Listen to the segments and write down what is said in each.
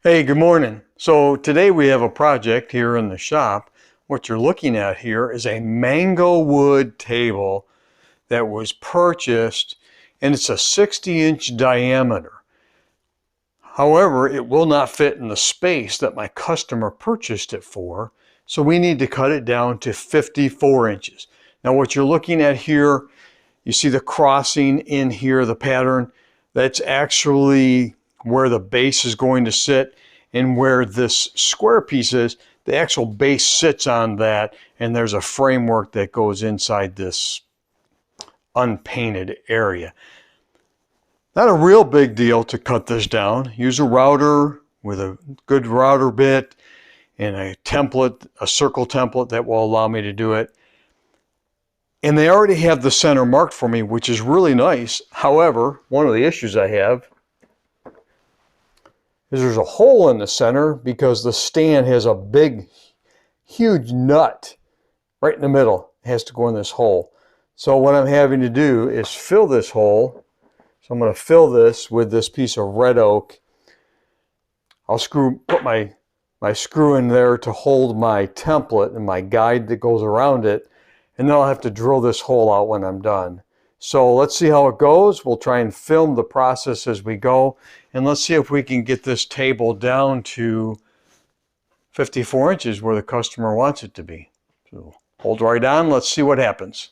Hey, good morning. So today we have a project here in the shop. What you're looking at here is a mango wood table that was purchased, and it's a 60-inch diameter. However, it will not fit in the space that my customer purchased it for, so we need to cut it down to 54 inches. Now what you're looking at here, you see the crossing in here, the pattern, that's actually where the base is going to sit, and where this square piece is, the actual base sits on that, and there's a framework that goes inside this unpainted area. Not a real big deal to cut this down. Use a router with a good router bit and a template, a circle template that will allow me to do it. And they already have the center marked for me, which is really nice. However, one of the issues I have is there's a hole in the center because the stand has a big, huge nut right in the middle. It has to go in this hole. So what I'm having to do is fill this hole. So I'm going to fill this with this piece of red oak. I'll put my screw in there to hold my template and my guide that goes around it, and then I'll have to drill this hole out when I'm done. So let's see how it goes. We'll try and film the process as we go, and let's see if we can get this table down to 54 inches where the customer wants it to be. So hold right on, let's see what happens.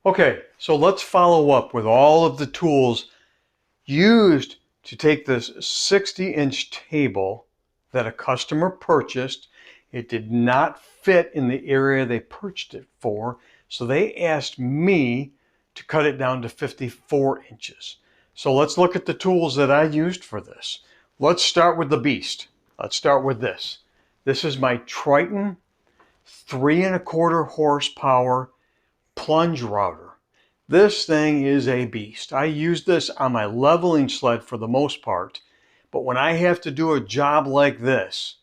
Okay, so let's follow up with all of the tools used to take this 60-inch table that a customer purchased. It did not fit in the area they purchased it for, so they asked me to cut it down to 54 inches. So let's look at the tools that I used for this. Let's start with the beast. Let's start with this. This is my Triton 3¼ horsepower plunge router. This thing is a beast. I use this on my leveling sled for the most part, but when I have to do a job like this,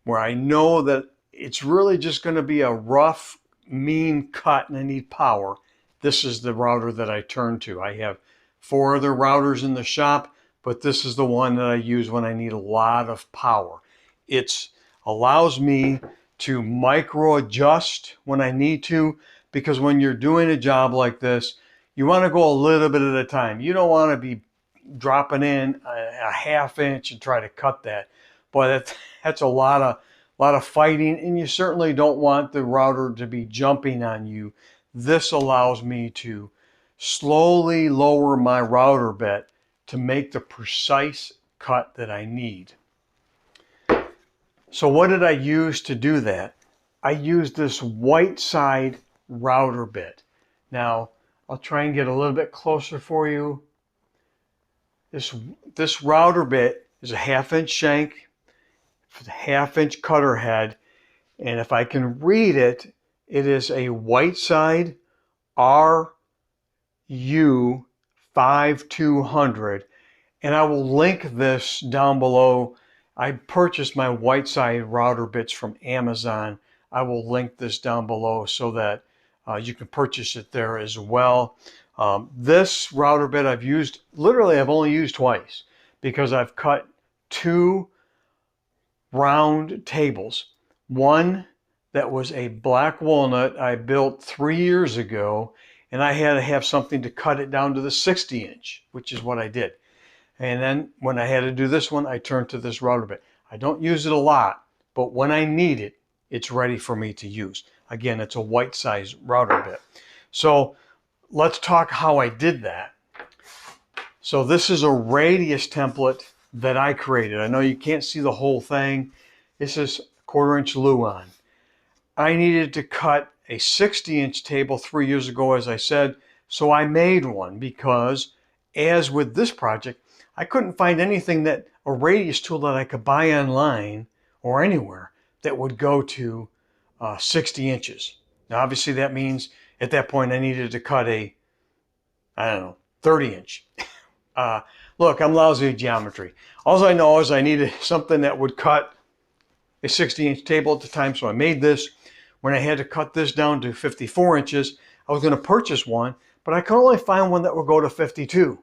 where I know that it's really just going to be a rough, mean cut and I need power, this is the router that I turn to. I have 4 other routers in the shop, but this is the one that I use when I need a lot of power. It allows me to micro adjust when I need to, because when you're doing a job like this, you want to go a little bit at a time. You don't want to be dropping in a ½ inch and try to cut that. Boy, that's a lot of fighting, and you certainly don't want the router to be jumping on you. This allows me to slowly lower my router bit to make the precise cut that I need. So what did I use to do that? I used this Whiteside router bit. Now, I'll try and get a little bit closer for you. This router bit is a ½ inch shank, a ½ inch cutter head, and if I can read it, it is a Whiteside RU5200, and I will link this down below. I purchased my Whiteside router bits from Amazon. I will link this down below so that you can purchase it there as well. This router bit I've only used twice, because I've cut 2 round tables. One that was a black walnut I built 3 years ago, and I had to have something to cut it down to the 60-inch, which is what I did. And then when I had to do this one, I turned to this router bit. I don't use it a lot, but when I need it, it's ready for me to use. Again, it's a Whiteside router bit. So let's talk how I did that. So this is a radius template that I created. I know you can't see the whole thing. This is 1/4 inch luan. I needed to cut a 60-inch table 3 years ago, as I said, so I made one, because as with this project, I couldn't find anything a radius tool that I could buy online or anywhere that would go to 60 inches. Now, obviously that means at that point I needed to cut a, 30-inch. Look, I'm lousy at geometry. All I know is I needed something that would cut a 60-inch table at the time, so I made this. When I had to cut this down to 54 inches, I was going to purchase one, but I could only find one that would go to 52.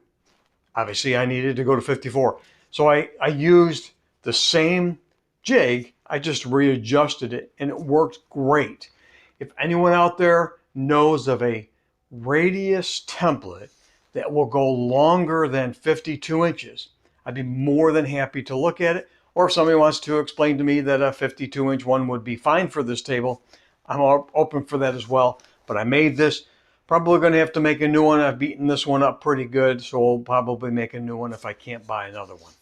Obviously, I needed to go to 54. So I used the same jig, I just readjusted it, and it worked great. If anyone out there knows of a radius template that will go longer than 52 inches, I'd be more than happy to look at it. Or if somebody wants to explain to me that a 52-inch one would be fine for this table, I'm open for that as well. But I made this. Probably going to have to make a new one. I've beaten this one up pretty good, so I'll probably make a new one if I can't buy another one.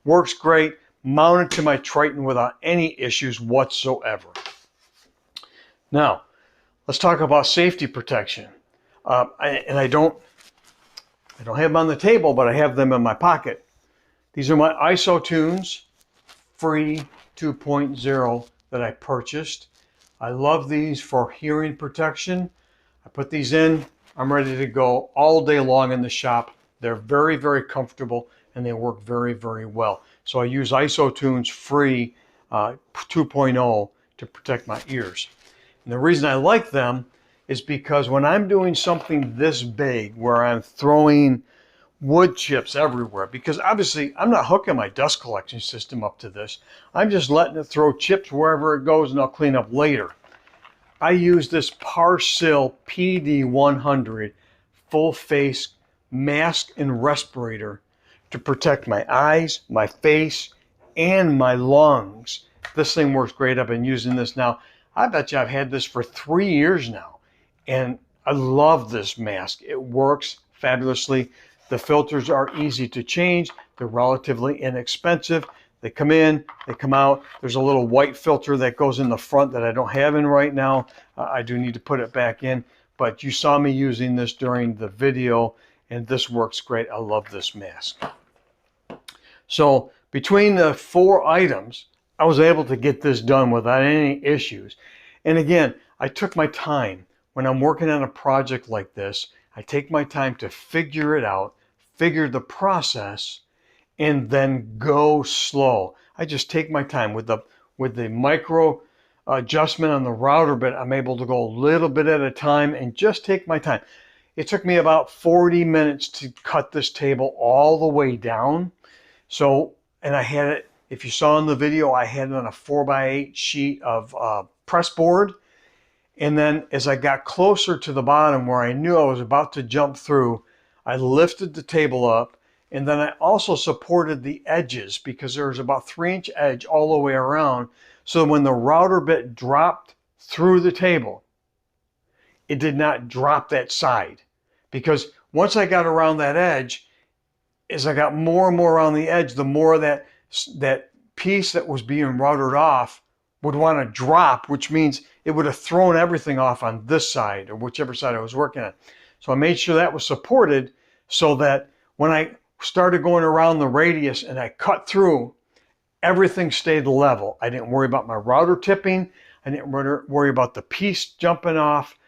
Works great. Mounted to my Triton without any issues whatsoever. Now, let's talk about safety protection. I don't have them on the table, but I have them in my pocket. These are my ISO-Tunes Free 2.0 that I purchased. I love these for hearing protection. I put these in. I'm ready to go all day long in the shop. They're very, very comfortable, and they work very, very well. So I use ISO-Tunes Free 2.0 to protect my ears. And the reason I like them is because when I'm doing something this big, where I'm throwing wood chips everywhere, because obviously I'm not hooking my dust collection system up to this. I'm just letting it throw chips wherever it goes, and I'll clean up later. I use this Parsil PD100 full face mask and respirator to protect my eyes, my face, and my lungs. This thing works great. I've been using this now. I bet you I've had this for 3 years now, and I love this mask. It works fabulously. The filters are easy to change. They're relatively inexpensive. They come in, they come out. There's a little white filter that goes in the front that I don't have in right now. I do need to put it back in, but you saw me using this during the video, and this works great. I love this mask. So between the 4 items, I was able to get this done without any issues. And again, I took my time. When I'm working on a project like this, I take my time to figure it out, figure the process, and then go slow. I just take my time with the micro adjustment on the router bit. I'm able to go a little bit at a time and just take my time. It took me about 40 minutes to cut this table all the way down. So, and I had it, if you saw in the video, I had it on a 4x8 sheet of press board. And then as I got closer to the bottom where I knew I was about to jump through, I lifted the table up, and then I also supported the edges because there was about 3-inch edge all the way around. So when the router bit dropped through the table, it did not drop that side. Because once I got around that edge, as I got more and more around the edge, the more that piece that was being routered off would want to drop, which means it would have thrown everything off on this side or whichever side I was working on. So I made sure that was supported so that when I started going around the radius and I cut through, everything stayed level. I didn't worry about my router tipping. I didn't worry about the piece jumping off.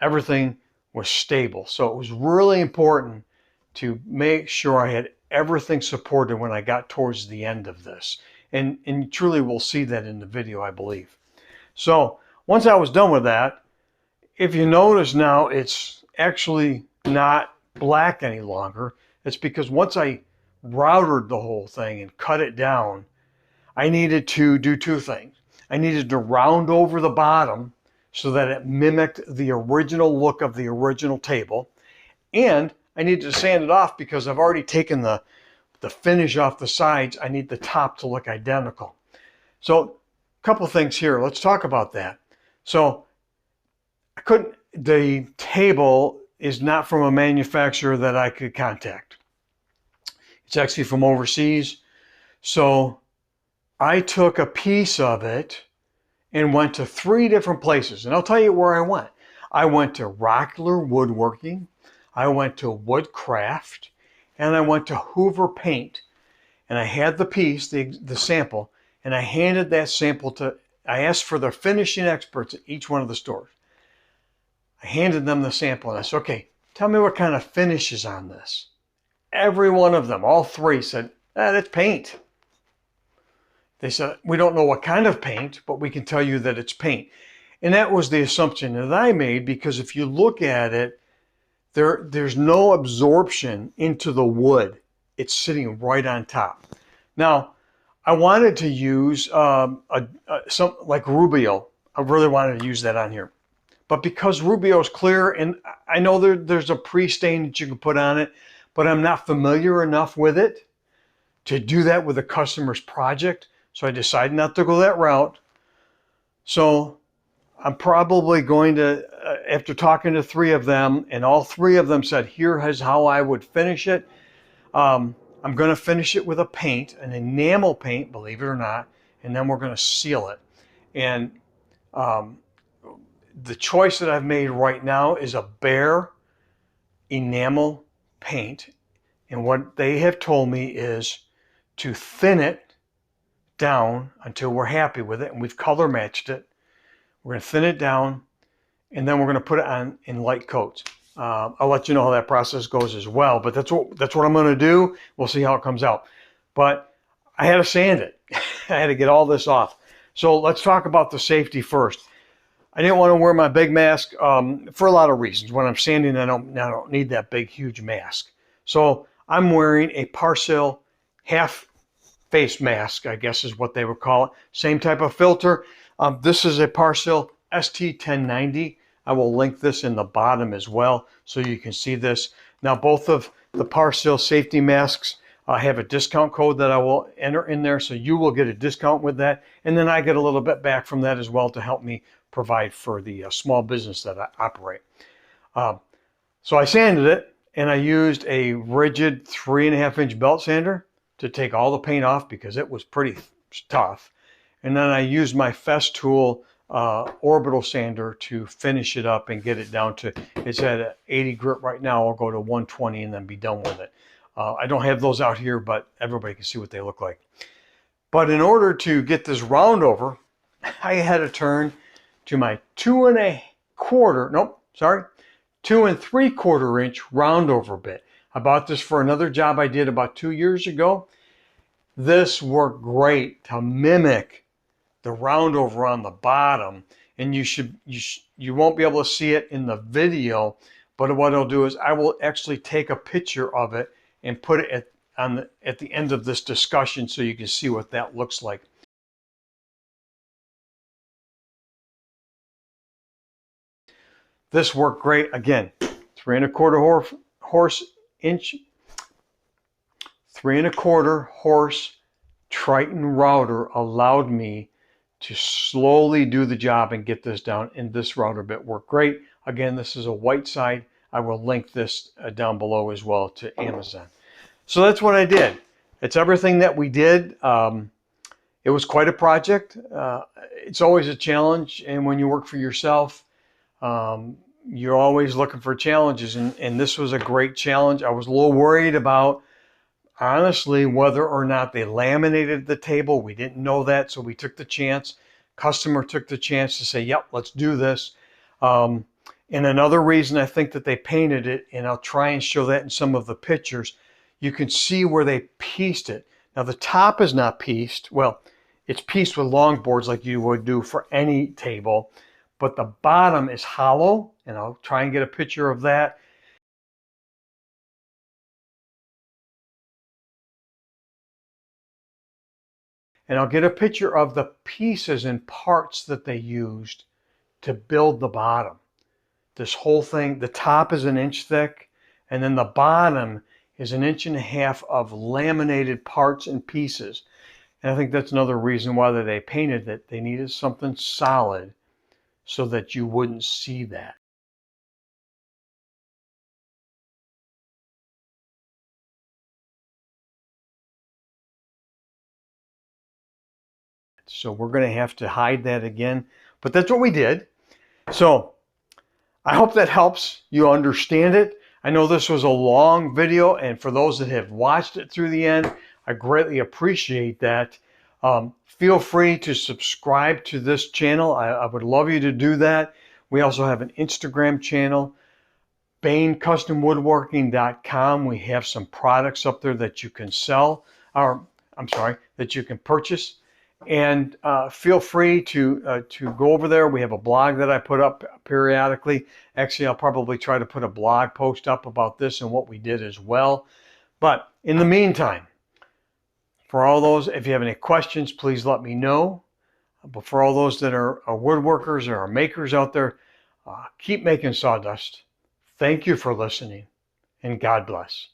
Everything was stable. So it was really important to make sure I had everything supported when I got towards the end of this. And truly we'll see that in the video, I believe. So once I was done with that, if you notice now, it's actually not black any longer. It's because once I routered the whole thing and cut it down, I needed to do 2 things. I needed to round over the bottom so that it mimicked the original look of the original table. And I needed to sand it off because I've already taken the finish off the sides. I need the top to look identical. So a couple things here. Let's talk about that. So the table is not from a manufacturer that I could contact. It's actually from overseas. So I took a piece of it and went to 3 different places. And I'll tell you where I went. I went to Rockler Woodworking, I went to Woodcraft, and I went to Hoover Paint. And I had the piece, the sample, and I handed that sample I asked for the finishing experts at each one of the stores. I handed them the sample and I said, okay, tell me what kind of finish is on this. Every one of them, all 3 said, that's paint. They said, we don't know what kind of paint, but we can tell you that it's paint. And that was the assumption that I made, because if you look at it, there's no absorption into the wood. It's sitting right on top. Now, I wanted to use some like Rubio. I really wanted to use that on here. But because Rubio is clear, and I know there's a pre-stain that you can put on it, but I'm not familiar enough with it to do that with a customer's project. So I decided not to go that route. So I'm probably going to, after talking to 3 of them, and all 3 of them said, here is how I would finish it. I'm going to finish it with a paint, an enamel paint, believe it or not, and then we're going to seal it. And the choice that I've made right now is a bare enamel paint. And what they have told me is to thin it down until we're happy with it, and we've color matched it. We're going to thin it down, and then we're going to put it on in light coats. I'll let you know how that process goes as well, but that's what I'm going to do. We'll see how it comes out. But I had to sand it. I had to get all this off. So let's talk about the safety first. I didn't want to wear my big mask for a lot of reasons. When I'm sanding, I don't need that big, huge mask. So I'm wearing a Parcel half face mask, I guess is what they would call it. Same type of filter. This is a Parcel ST1090. I will link this in the bottom as well so you can see this. Now, both of the Parcel safety masks have a discount code that I will enter in there, so you will get a discount with that. And then I get a little bit back from that as well to help me provide for the small business that I operate. So I sanded it, and I used a rigid 3.5-inch belt sander to take all the paint off because it was pretty tough. And then I used my Festool orbital sander to finish it up and get it down to, it's at 80 grit right now. I'll go to 120 and then be done with it. I don't have those out here, but everybody can see what they look like. But in order to get this round over, I had to turn to my 2.75-inch round over bit. I bought this for another job I did about 2 years ago. This worked great to mimic the round over on the bottom, and you won't be able to see it in the video, but what I'll do is I will actually take a picture of it and put it at the end of this discussion so you can see what that looks like. This worked great. Again, 3.25 horse Triton router allowed me to slowly do the job and get this down, and this router bit worked great. Again, this is a Whiteside. I will link this down below as well to Amazon. So that's what I did. It's everything that we did. It was quite a project. It's always a challenge, and when you work for yourself, you're always looking for challenges, and this was a great challenge. I was a little worried about, honestly, whether or not they laminated the table. We didn't know that, so we took the chance. Customer took the chance to say, yep, let's do this. And another reason I think that they painted it, and I'll try and show that in some of the pictures, you can see where they pieced it. Now the top is not pieced. Well, it's pieced with long boards like you would do for any table, but the bottom is hollow, and I'll try and get a picture of that. And I'll get a picture of the pieces and parts that they used to build the bottom. This whole thing, the top is 1 inch thick, and then the bottom is 1.5 inches of laminated parts and pieces. And I think that's another reason why they painted it. They needed something solid so that you wouldn't see that. So we're going to have to hide that again, but that's what we did. So I hope that helps you understand it. I know this was a long video, and for those that have watched it through the end, I greatly appreciate that. Feel free to subscribe to this channel. I would love you to do that. We also have an Instagram channel, BainCustomWoodworking.com. We have some products up there that you can sell, or I'm sorry, that you can purchase. And feel free to go over there. We have a blog that I put up periodically. Actually, I'll probably try to put a blog post up about this and what we did as well. But in the meantime, for all those, if you have any questions, please let me know. But for all those that are woodworkers or are makers out there, keep making sawdust. Thank you for listening, and God bless.